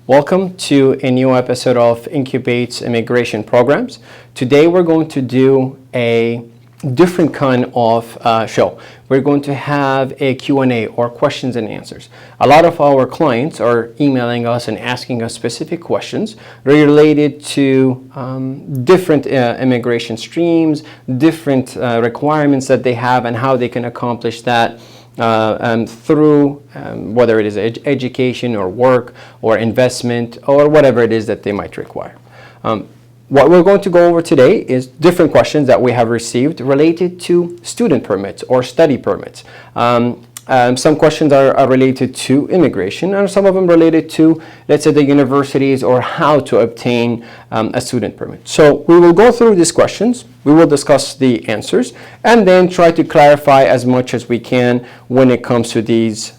Welcome to a new episode of Incubate's Immigration Programs. Today we're going to do a different kind of show. We're going to have a Q&A or questions and answers. A lot of our clients are emailing us and asking us specific questions related to different immigration streams, different requirements that they have and how they can accomplish that through whether it is education or work or investment or whatever it is that they might require. What we're going to go over today is different questions that we have received related to student permits or study permits. Some questions are related to immigration, and some of them related to, let's say, the universities or how to obtain a student permit. So we will go through these questions, we will discuss the answers, and then try to clarify as much as we can when it comes to these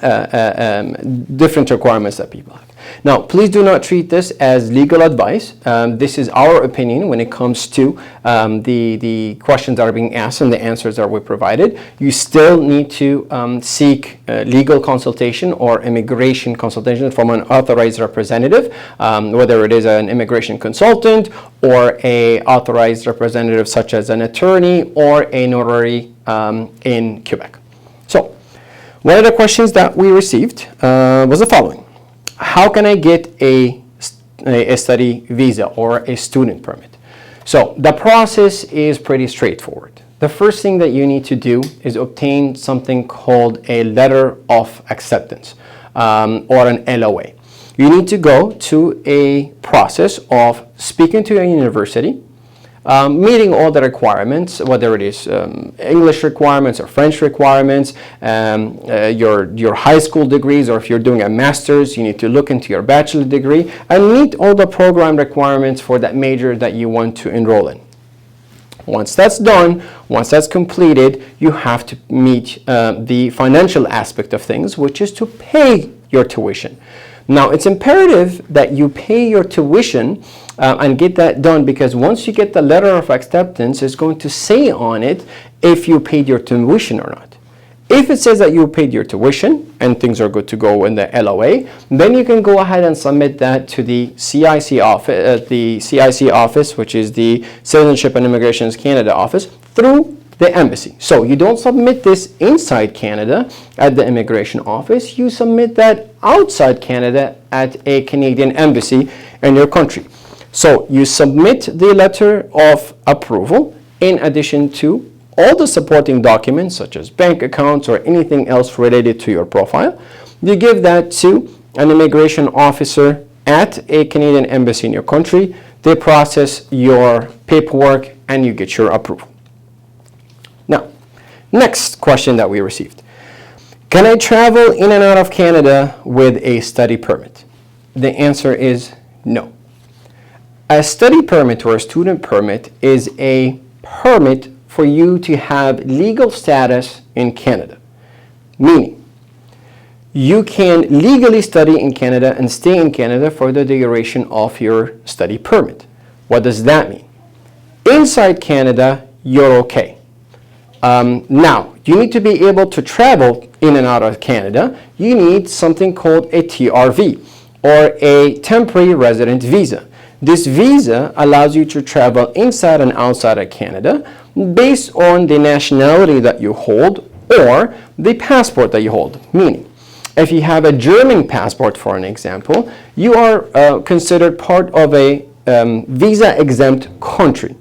different requirements that people have. Now, please do not treat this as legal advice. This is our opinion when it comes to the questions that are being asked and the answers that we provided. You still need to seek legal consultation or immigration consultation from an authorized representative, whether it is an immigration consultant or a authorized representative such as an attorney or a notary in Quebec. So, one of the questions that we received was the following. How can I get a study visa or a student permit? So the process is pretty straightforward. The first thing that you need to do is obtain something called a letter of acceptance or an LOA. You need to go to a process of speaking to a university, meeting all the requirements, whether it is English requirements or French requirements, your high school degrees, or if you're doing a master's, you need to look into your bachelor degree and meet all the program requirements for that major that you want to enroll in. Once that's done, once that's completed, you have to meet the financial aspect of things, which is to pay your tuition. Now, it's imperative that you pay your tuition and get that done, because once you get the letter of acceptance, it's going to say on it if you paid your tuition or not. If it says that you paid your tuition and things are good to go in the LOA, then you can go ahead and submit that to the CIC office, which is the Citizenship and Immigration Canada office, through the embassy. So you don't submit this inside Canada at the immigration office, you submit that outside Canada at a Canadian embassy in your country. So you submit the letter of approval in addition to all the supporting documents such as bank accounts or anything else related to your profile. You give that to an immigration officer at a Canadian embassy in your country. They process your paperwork and you get your approval. Now, next question that we received. Can I travel in and out of Canada with a study permit? The answer is no. A study permit or a student permit is a permit for you to have legal status in Canada. Meaning, you can legally study in Canada and stay in Canada for the duration of your study permit. What does that mean? Inside Canada, you're okay. Now, you need to be able to travel in and out of Canada. You need something called a TRV, or a temporary resident visa. This visa allows you to travel inside and outside of Canada based on the nationality that you hold or the passport that you hold. Meaning, if you have a German passport, for an example, you are considered part of a visa-exempt country.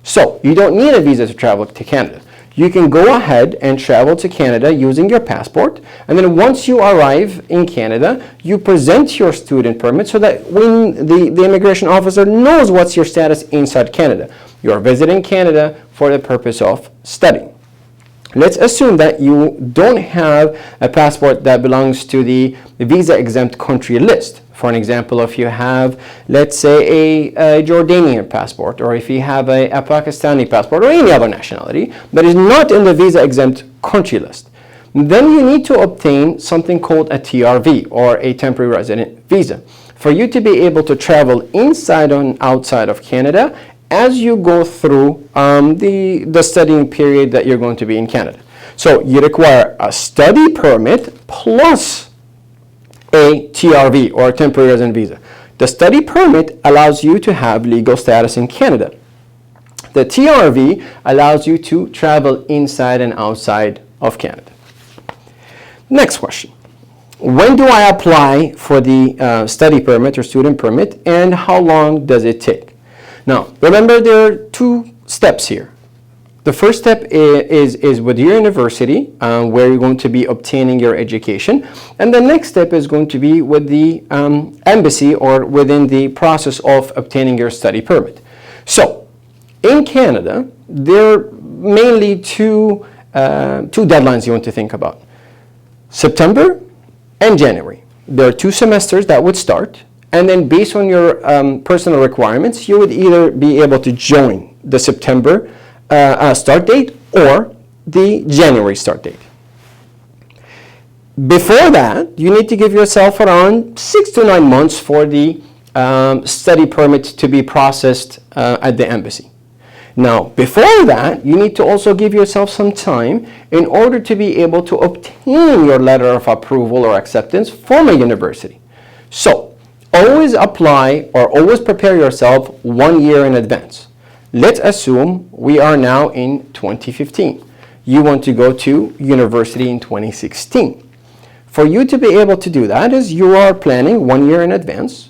So, you don't need a visa to travel to Canada. You can go ahead and travel to Canada using your passport, and then once you arrive in Canada, you present your student permit so that when the immigration officer knows what's your status inside Canada. You are visiting Canada for the purpose of studying. Let's assume that you don't have a passport that belongs to the visa-exempt country list. For an example, if you have, let's say, a Jordanian passport, or if you have a Pakistani passport, or any other nationality that is not in the visa-exempt country list, then you need to obtain something called a TRV, or a temporary resident visa, for you to be able to travel inside and outside of Canada as you go through the studying period that you're going to be in Canada. So you require a study permit plus a TRV, or a temporary resident visa. The study permit allows you to have legal status in Canada. The TRV allows you to travel inside and outside of Canada. Next question. When do I apply for the study permit or student permit, and how long does it take? Now, remember, there are two steps here. The first step is with your university, where you're going to be obtaining your education. And the next step is going to be with the embassy, or within the process of obtaining your study permit. So, in Canada, there are mainly two deadlines you want to think about. September and January. There are 2 semesters that would start. And then based on your personal requirements, you would either be able to join the September start date or the January start date. Before that, you need to give yourself around 6 to 9 months for the study permit to be processed at the embassy. Now, before that, you need to also give yourself some time in order to be able to obtain your letter of approval or acceptance from a university. So, always apply or always prepare yourself 1 year in advance. Let's assume we are now in 2015. You want to go to university in 2016. For you to be able to do that is you are planning 1 year in advance.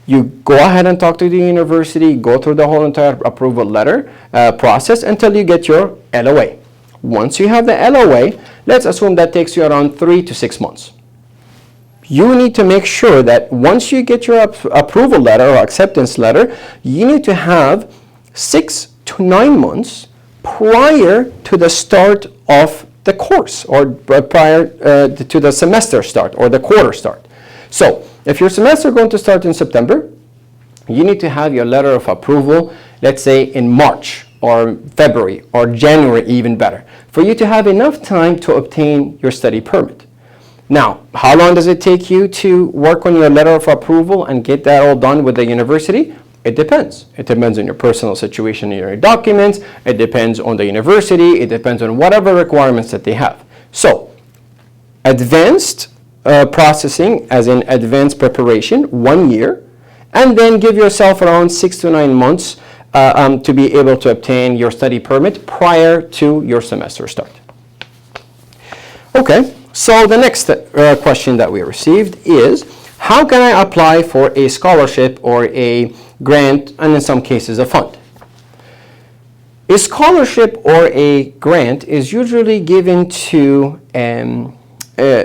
You go ahead and talk to the university, go through the whole entire approval letter process until you get your LOA. Once you have the LOA, let's assume that takes you around 3 to 6 months. You need to make sure that once you get your approval letter or acceptance letter, you need to have 6 to 9 months prior to the start of the course, or prior to the semester start or the quarter start. So, if your semester is going to start in September, you need to have your letter of approval, let's say in March or February or January, even better, for you to have enough time to obtain your study permit. Now, how long does it take you to work on your letter of approval and get that all done with the university? It depends. It depends on your personal situation and your documents. It depends on the university. It depends on whatever requirements that they have. So, advanced processing, as in advanced preparation, 1 year, and then give yourself around 6 to 9 months to be able to obtain your study permit prior to your semester start. Okay, so the next question that we received is, how can I apply for a scholarship or a grant, and in some cases a fund? A scholarship or a grant is usually given to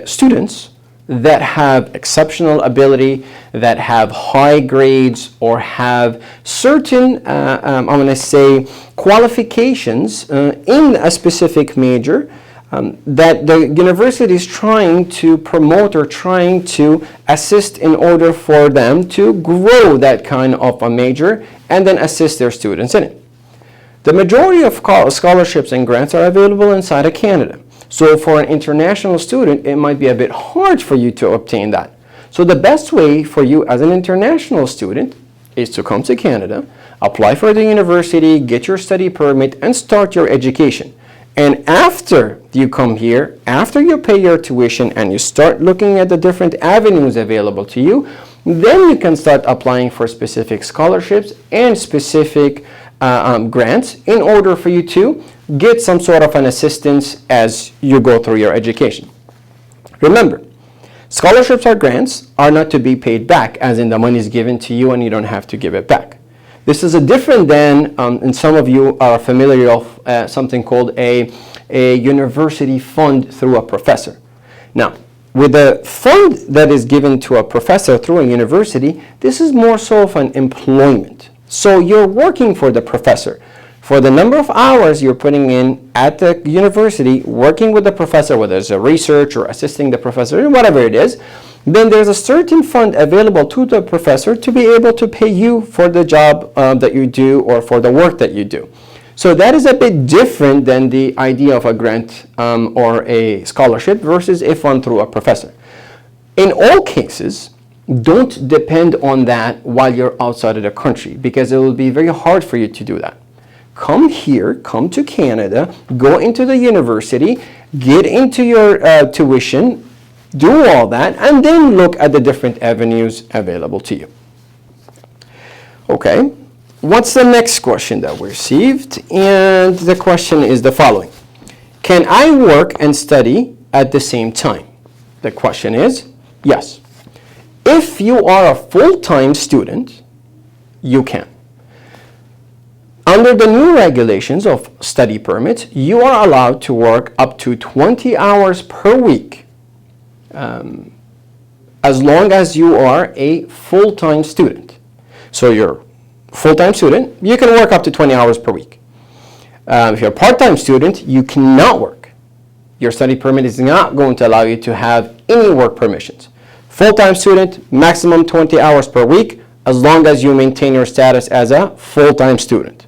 students that have exceptional ability, that have high grades, or have certain, I'm going to say, qualifications in a specific major that the university is trying to promote or trying to assist in order for them to grow that kind of a major and then assist their students in it. The majority of scholarships and grants are available inside of Canada. So for an international student, it might be a bit hard for you to obtain that. So the best way for you as an international student is to come to Canada, apply for the university, get your study permit, and start your education. And after you come here, after you pay your tuition and you start looking at the different avenues available to you, then you can start applying for specific scholarships and specific grants in order for you to get some sort of an assistance as you go through your education. Remember, scholarships or grants are not to be paid back, as in the money is given to you and you don't have to give it back. This is a different than, and some of you are familiar of something called a university fund through a professor. Now, with a fund that is given to a professor through a university, this is more so of an employment. So you're working for the professor. For the number of hours you're putting in at the university, working with the professor, whether it's a research or assisting the professor, whatever it is, then there's a certain fund available to the professor to be able to pay you for the job that you do or for the work that you do. So that is a bit different than the idea of a grant or a scholarship versus a fund through a professor. In all cases, don't depend on that while you're outside of the country, because it will be very hard for you to do that. Come here, come to Canada, go into the university, get into your tuition, do all that, and then look at the different avenues available to you. Okay, what's the next question that we received? And the question is the following. Can I work and study at the same time? The question is yes. If you are a full-time student, you can. Under the new regulations of study permits, you are allowed to work up to 20 hours per week as long as you are a full-time student. So you're a full-time student, you can work up to 20 hours per week. If you're a part-time student, you cannot work. Your study permit is not going to allow you to have any work permissions. Full-time student, maximum 20 hours per week, as long as you maintain your status as a full-time student.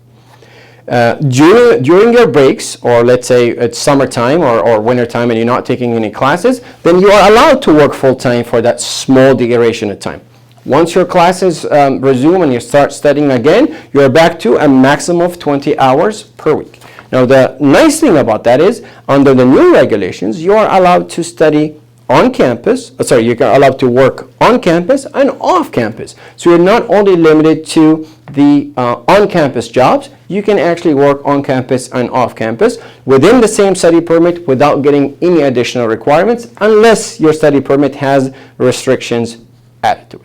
During your breaks, or let's say it's summertime or wintertime and you're not taking any classes, then you are allowed to work full-time for that small duration of time. Once your classes resume and you start studying again, you're back to a maximum of 20 hours per week. Now, the nice thing about that is, under the new regulations, you are allowed to study on campus, you're allowed to work on campus and off campus. So you're not only limited to the on-campus jobs, you can actually work on campus and off campus within the same study permit without getting any additional requirements, unless your study permit has restrictions added to it.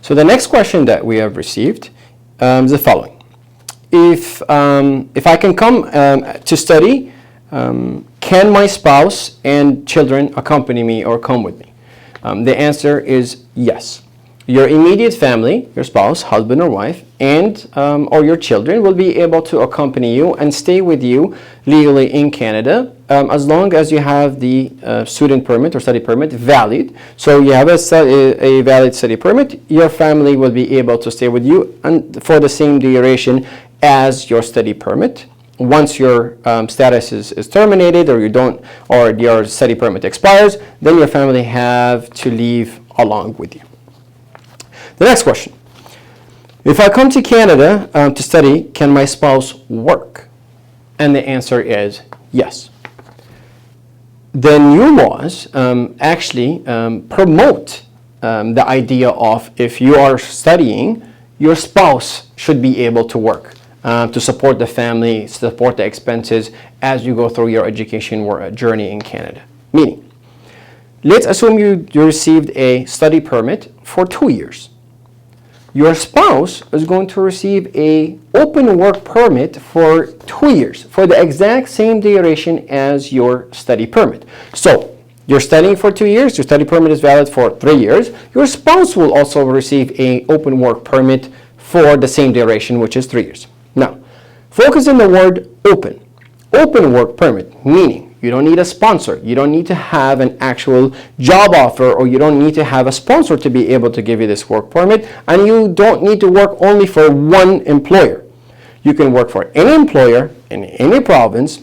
So the next question that we have received is the following. If I can come to study, can my spouse and children accompany me or come with me? The answer is yes. Your immediate family, your spouse, husband or wife, and or your children will be able to accompany you and stay with you legally in Canada as long as you have the student permit or study permit valid. So you have a valid study permit, your family will be able to stay with you and for the same duration as your study permit. Once your status is terminated or your study permit expires, then your family have to leave along with you. The next question. If I come to Canada to study, can my spouse work? And the answer is yes. The new laws actually promote the idea of, if you are studying, your spouse should be able to work to support the family, support the expenses as you go through your education journey in Canada. Meaning, let's assume you received a study permit for 2 years. Your spouse is going to receive an open work permit for 2 years for the exact same duration as your study permit. So you're studying for 2 years, your study permit is valid for 3 years. Your spouse will also receive an open work permit for the same duration, which is 3 years. Now, focus on the word open. Open work permit, meaning you don't need a sponsor. You don't need to have an actual job offer, or you don't need to have a sponsor to be able to give you this work permit, and you don't need to work only for one employer. You can work for any employer in any province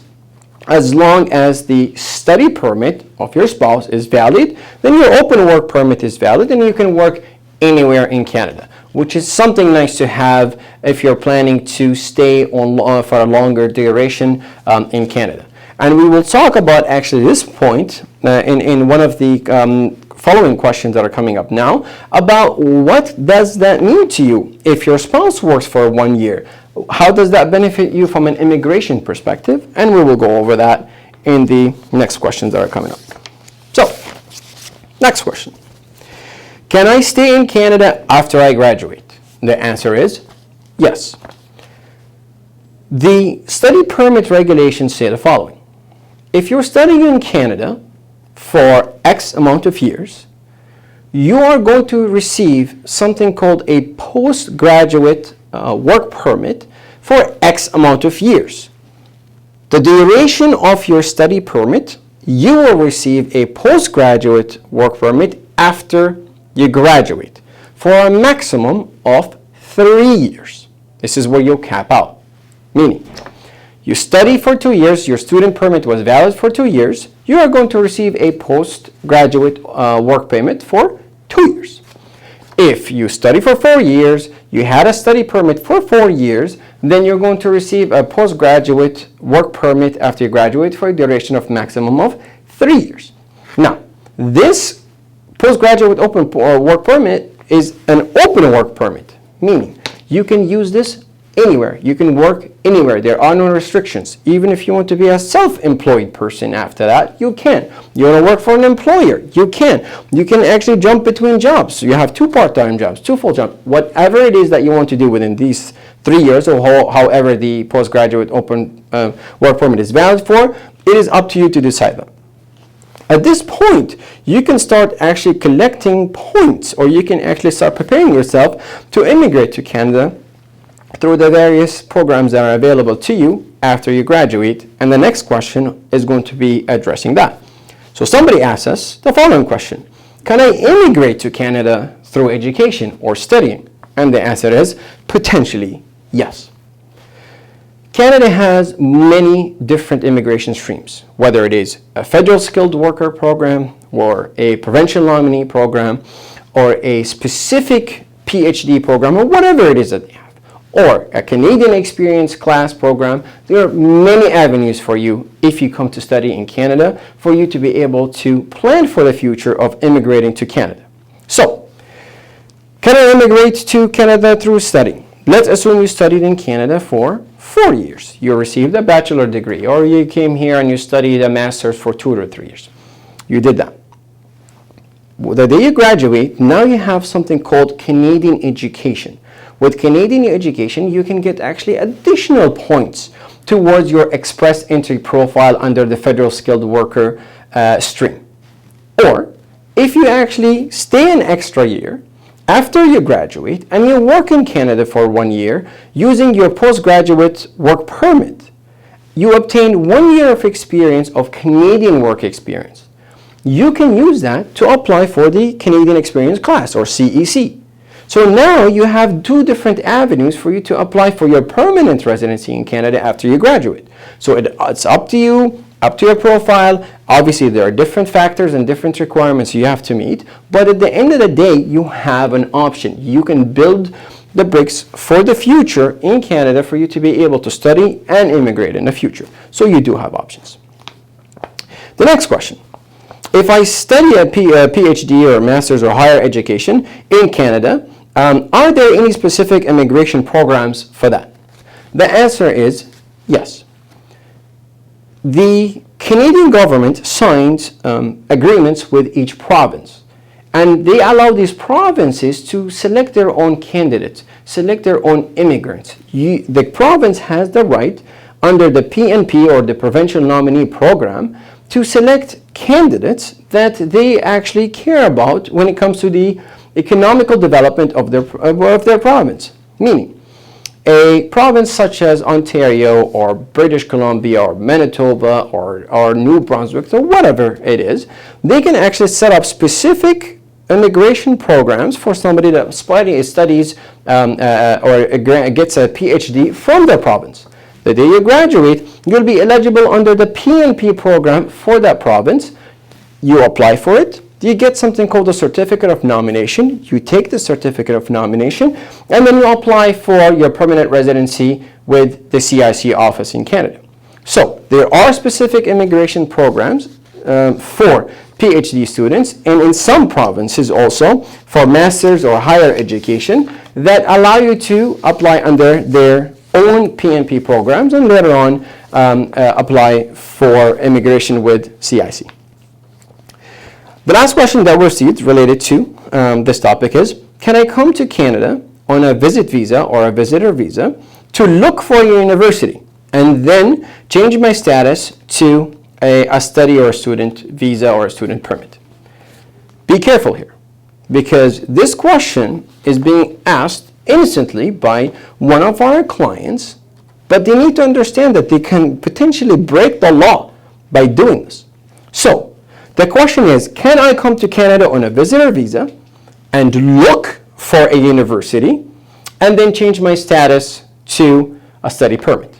as long as the study permit of your spouse is valid. Then your open work permit is valid and you can work anywhere in Canada, which is something nice to have if you're planning to stay on for a longer duration in Canada. And we will talk about actually this point in one of the following questions that are coming up now, about what does that mean to you if your spouse works for 1 year. How does that benefit you from an immigration perspective? And we will go over that in the next questions that are coming up. So, next question. Can I stay in Canada after I graduate? The answer is yes. The study permit regulations say the following. If you're studying in Canada for X amount of years, you are going to receive something called a postgraduate work permit for X amount of years. The duration of your study permit, you will receive a postgraduate work permit after you graduate for a maximum of 3 years. This is where you'll cap out. Meaning, you study for 2 years, your student permit was valid for 2 years, you are going to receive a postgraduate work permit for 2 years. If you study for 4 years, you had a study permit for 4 years, then you're going to receive a postgraduate work permit after you graduate for a duration of maximum of 3 years. Now, this postgraduate open work permit is an open work permit, meaning you can use this anywhere. You can work anywhere. There are no restrictions. Even if you want to be a self-employed person after that, you can. You want to work for an employer, you can. You can actually jump between jobs. So you have 2 part-time jobs, 2 full jobs, whatever it is that you want to do within these 3 years, or however the postgraduate open work permit is valid for, it is up to you to decide that. At this point, you can start actually collecting points, or you can actually start preparing yourself to immigrate to Canada through the various programs that are available to you after you graduate. And the next question is going to be addressing that. So somebody asks us the following question: can I immigrate to Canada through education or studying? And the answer is potentially yes. Canada has many different immigration streams, whether it is a federal skilled worker program or a provincial nominee program or a specific PhD program or whatever it is that they have, or a Canadian experience class program. There are many avenues for you if you come to study in Canada for you to be able to plan for the future of immigrating to Canada. So, can I immigrate to Canada through studying? Let's assume you studied in Canada for 4 years. You received a bachelor degree, or you came here and you studied a master's for 2 or 3 years. You did that. The day you graduate, now you have something called Canadian education. With Canadian education, you can get actually additional points towards your express entry profile under the federal skilled worker stream. Or if you actually stay an extra year after you graduate and you work in Canada for 1 year using your postgraduate work permit, you obtain 1 year of experience of Canadian work experience. You can use that to apply for the Canadian Experience Class, or CEC. So now you have 2 different avenues for you to apply for your permanent residency in Canada after you graduate. So it's up to you, up to your profile. Obviously, there are different factors and different requirements you have to meet, but at the end of the day, you have an option. You can build the bricks for the future in Canada for you to be able to study and immigrate in the future. So you do have options. The next question: if I study a PhD or master's or higher education in Canada, are there any specific immigration programs for that? The answer is yes. The Canadian government signs agreements with each province, and they allow these provinces to select their own candidates, select their own immigrants. The province has the right under the PNP, or the Provincial Nominee Program, to select candidates that they actually care about when it comes to the economical development of their province. Meaning, a province such as Ontario or British Columbia or Manitoba or New Brunswick or whatever it is, they can actually set up specific immigration programs for somebody that studies or gets a PhD from their province. The day you graduate, you'll be eligible under the PNP program for that province. You apply for it. You get something called a certificate of nomination. You take the certificate of nomination, and then you apply for your permanent residency with the CIC office in Canada. So there are specific immigration programs for PhD students, and in some provinces also for master's or higher education, that allow you to apply under their own PNP programs and later on apply for immigration with CIC. The last question that we received related to this topic is: can I come to Canada on a visit visa or a visitor visa to look for a university and then change my status to a study or a student visa or a student permit? Be careful here, because this question is being asked innocently by one of our clients, but they need to understand that they can potentially break the law by doing this. So the question is, can I come to Canada on a visitor visa and look for a university and then change my status to a study permit?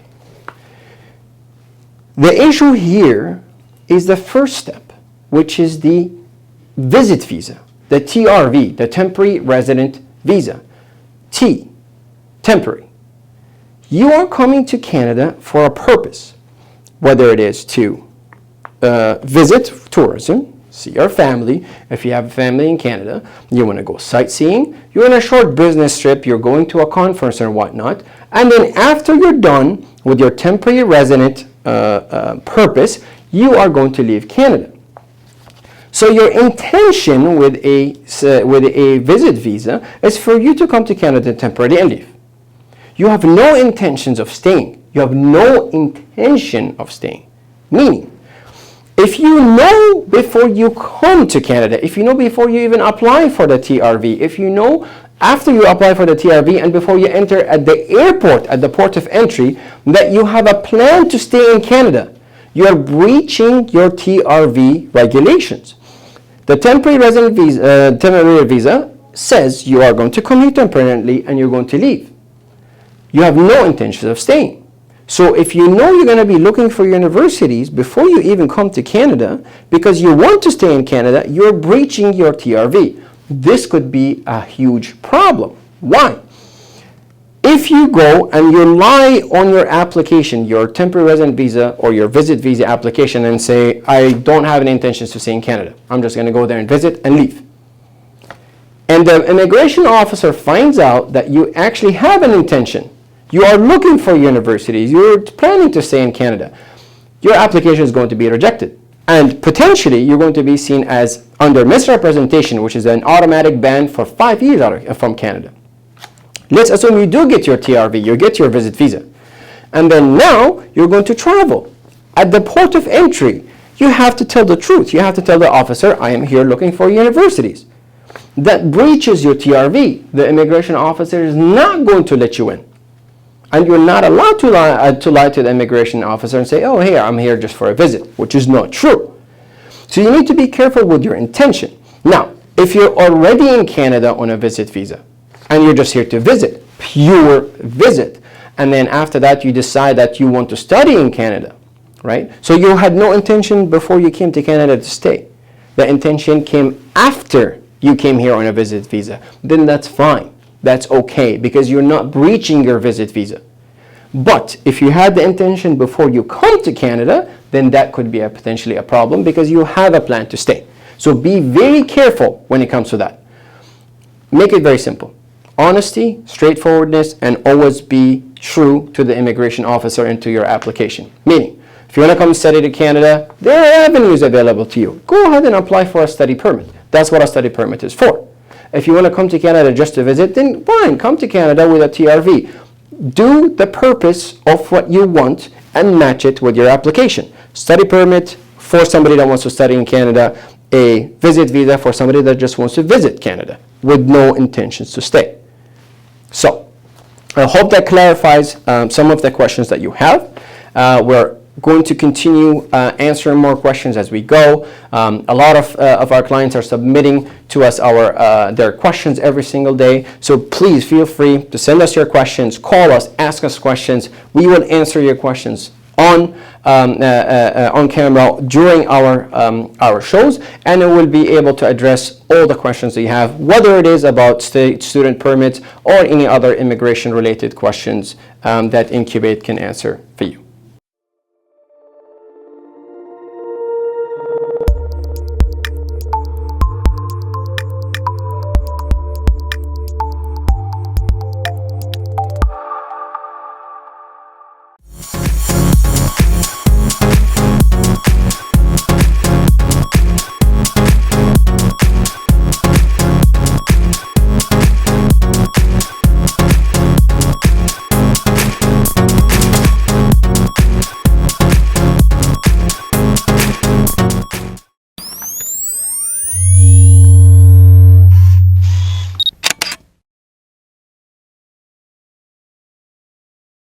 The issue here is the first step, which is the visit visa, the TRV, the temporary resident visa. T, temporary. You are coming to Canada for a purpose, whether it is to visit tourism, see your family. If you have a family in Canada, you want to go sightseeing, you're on a short business trip, you're going to a conference or whatnot, and then after you're done with your temporary resident purpose, you are going to leave Canada. So your intention with a visit visa is for you to come to Canada temporarily and leave. You have no intentions of staying. You have no intention of staying. Meaning, if you know before you come to Canada, if you know before you even apply for the TRV, if you know after you apply for the TRV and before you enter at the airport, at the port of entry, that you have a plan to stay in Canada, you are breaching your TRV regulations. The temporary resident visa, temporary visa says you are going to come here temporarily and you're going to leave. You have no intentions of staying. So if you know you're going to be looking for universities before you even come to Canada, because you want to stay in Canada, you're breaching your TRV. This could be a huge problem. Why? If you go and you lie on your application, your temporary resident visa or your visit visa application, and say, I don't have any intentions to stay in Canada, I'm just going to go there and visit and leave. And the immigration officer finds out that you actually have an intention. You are looking for universities, you're planning to stay in Canada, your application is going to be rejected. And potentially, you're going to be seen as under misrepresentation, which is an automatic ban for 5 years from Canada. Let's assume you do get your TRV, you get your visit visa. And then now, you're going to travel. At the port of entry, you have to tell the truth. You have to tell the officer, I am here looking for universities. That breaches your TRV. The immigration officer is not going to let you in. And you're not allowed to lie to the immigration officer and say, oh, hey, I'm here just for a visit, which is not true. So you need to be careful with your intention. Now, if you're already in Canada on a visit visa, and you're just here to visit, pure visit, and then after that you decide that you want to study in Canada, right? So you had no intention before you came to Canada to stay. The intention came after you came here on a visit visa. Then that's fine. That's okay, because you're not breaching your visit visa. But if you had the intention before you come to Canada, then that could be potentially a problem because you have a plan to stay. So be very careful when it comes to that. Make it very simple. Honesty, straightforwardness, and always be true to the immigration officer and to your application. Meaning, if you want to come study to Canada, there are avenues available to you. Go ahead and apply for a study permit. That's what a study permit is for. If you want to come to Canada just to visit, then fine, come to Canada with a TRV. Do the purpose of what you want and match it with your application. Study permit for somebody that wants to study in Canada, a visit visa for somebody that just wants to visit Canada with no intentions to stay. So, I hope that clarifies some of the questions that you have. We're going to continue answering more questions as we go. A lot of our clients are submitting to us their questions every single day. So please feel free to send us your questions, call us, ask us questions. We will answer your questions on camera during our shows, and we will be able to address all the questions that you have, whether it is about student permits or any other immigration related questions that Incubate can answer for you.